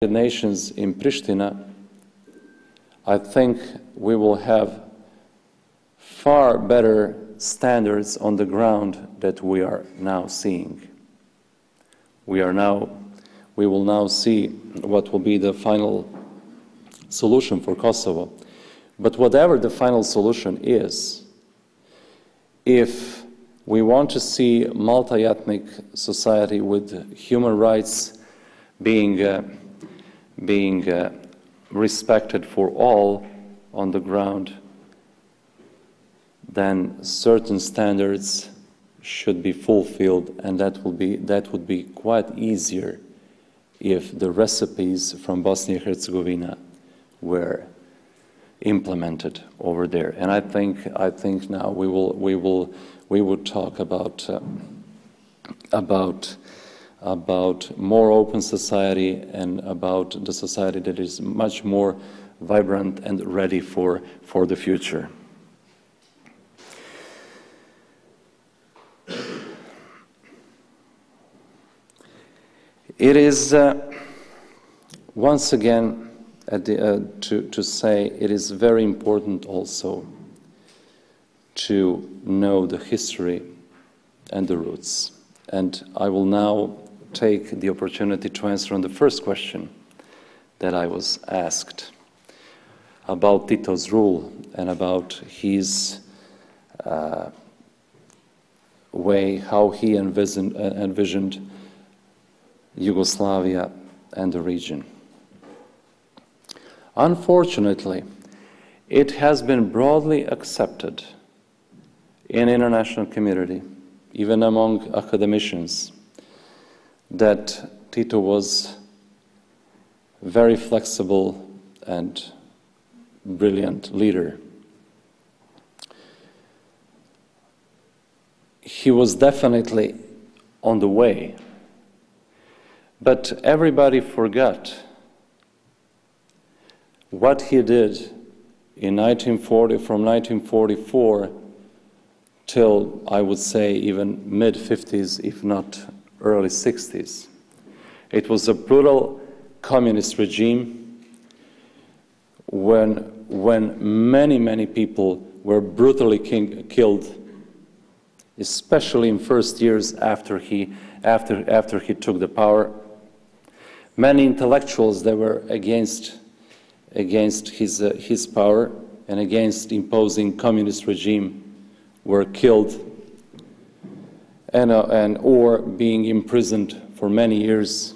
Nations in Pristina, I think we will have far better standards on the ground that we are now seeing. We will now see what will be the final solution for Kosovo. But whatever the final solution is, if we want to see a multi-ethnic society with human rights being respected for all on the ground, then certain standards should be fulfilled, and that would be quite easier if the recipes from Bosnia-Herzegovina were implemented over there. And I think now we will talk about more open society and about the society that is much more vibrant and ready for the future. It is, once again, to say it is very important also to know the history and the roots. And I will now take the opportunity to answer on the first question that I was asked about Tito's rule and about his way, how he envisioned Yugoslavia and the region. Unfortunately, it has been broadly accepted in the international community, even among academicians, that Tito was a very flexible and brilliant leader. He was definitely on the way, but everybody forgot what he did in 1940, from 1944 till, I would say, even mid-50s, if not early 60s. It was a brutal communist regime when many people were brutally killed, especially in first years after he took the power. Many intellectuals that were against his power and against imposing communist regime were killed and or being imprisoned for many years.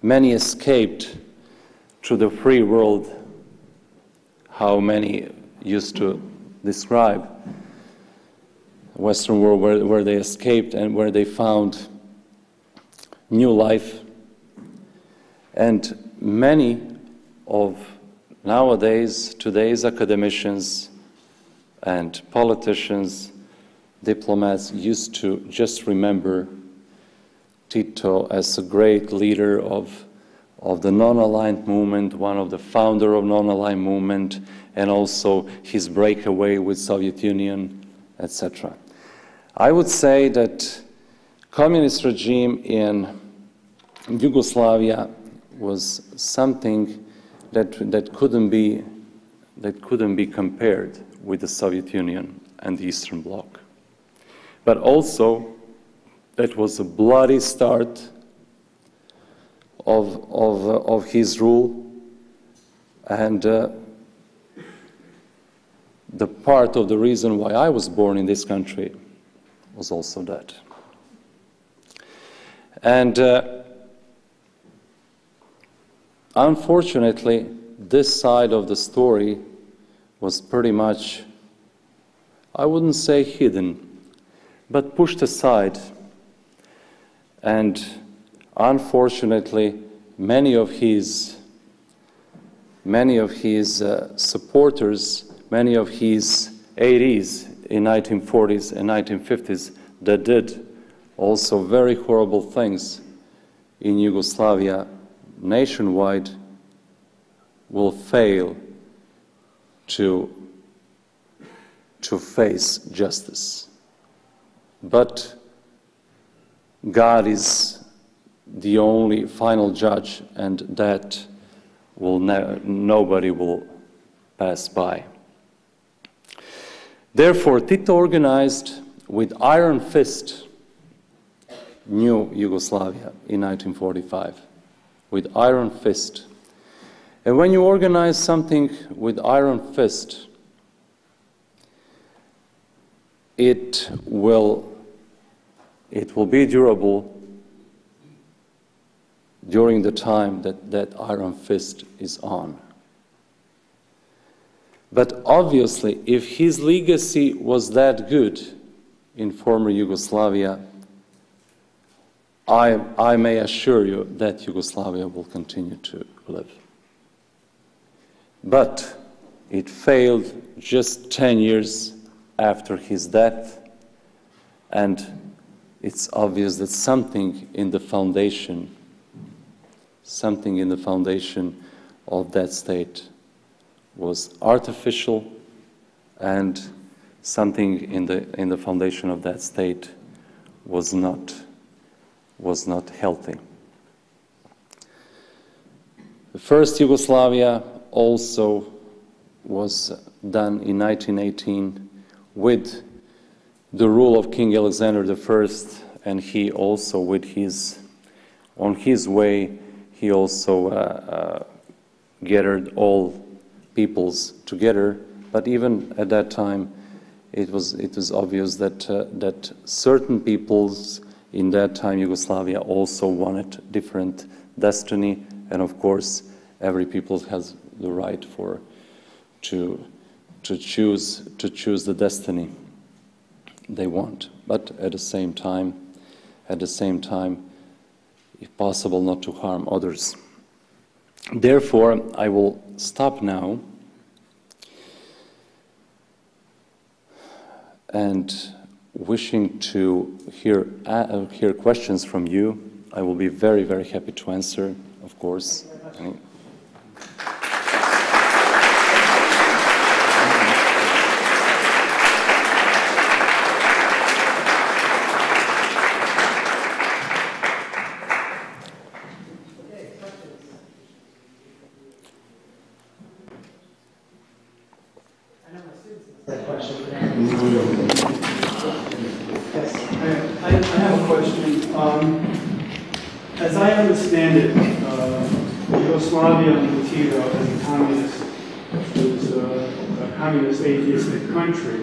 Many escaped to the free world, how many used to describe the Western world, where they escaped and where they found new life. And many of today's academicians and politicians, diplomats used to just remember Tito as a great leader of the non-aligned movement, one of the founder of non-aligned movement, and also his breakaway with Soviet Union, etc. I would say that communist regime in Yugoslavia was something that couldn't be compared with the Soviet Union and the Eastern Bloc. But also, that was a bloody start of his rule, and the part of the reason why I was born in this country was also that. And unfortunately, this side of the story was pretty much, I wouldn't say hidden, but pushed aside. And unfortunately, many of his supporters, many of his aides in 1940s and 1950s that did also very horrible things in Yugoslavia nationwide will fail to face justice. But God is the only final judge, and that will nobody will pass by. Therefore, Tito organized with iron fist new Yugoslavia in 1945, with iron fist. And when you organize something with iron fist, it will be durable during the time that iron fist is on. But obviously, if his legacy was that good in former Yugoslavia, I may assure you that Yugoslavia will continue to live. But it failed just 10 years after his death, and it's obvious that something in the foundation of that state was artificial, and something in the foundation of that state was not healthy. The first Yugoslavia also was done in 1918 with the rule of King Alexander I, and he also, on his way, he also gathered all peoples together. But even at that time, it was obvious that certain peoples in that time Yugoslavia also wanted different destiny, and of course, every people has the right to choose the destiny they want. But at the same time, if possible, not to harm others. Therefore, I will stop now and wishing to hear questions from you. I will be very, very happy to answer, of course. As I understand it, Yugoslavia under Tito, as a communist, was a communist atheistic country.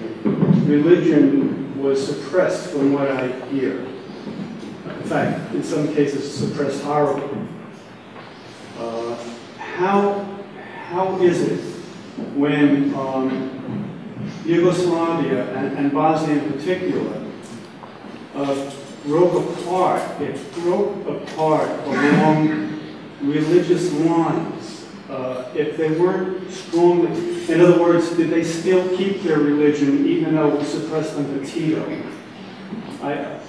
Religion was suppressed, from what I hear. In fact, in some cases, suppressed horribly. How is it when Yugoslavia and Bosnia in particular broke apart? It broke apart along religious lines. If they weren't strongly, in other words, did they still keep their religion even though it was suppressed under Tito? I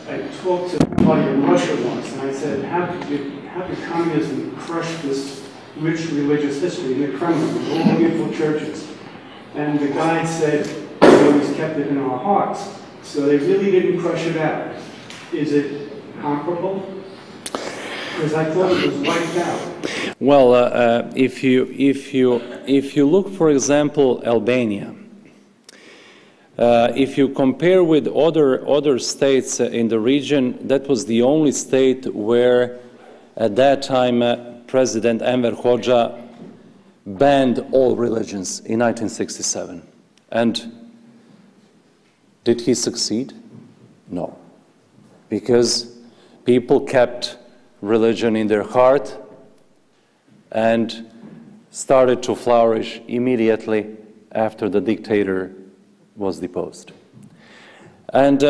talked to somebody in Russia once, and I said, how did communism crush this rich religious history in the Kremlin with all the beautiful churches? And the guide said, we always kept it in our hearts. So they really didn't crush it out. Is it comparable? Because I thought it was wiped out. Well, if you look, for example, Albania, if you compare with other states in the region, that was the only state where, at that time, President Enver Hoxha banned all religions in 1967. And did he succeed? No. Because people kept religion in their heart and started to flourish immediately after the dictator was deposed. And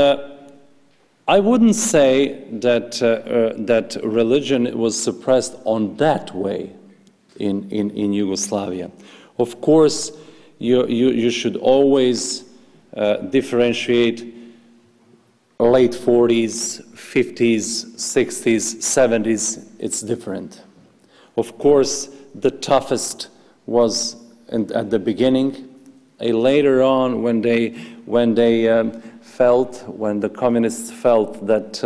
I wouldn't say that religion was suppressed on that way in Yugoslavia. Of course, you should always differentiate late 40s, 50s, 60s, 70s. It's different. Of course, the toughest was at the beginning. Later on, when the communists felt that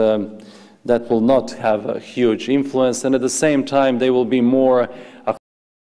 that will not have a huge influence, and at the same time they will be more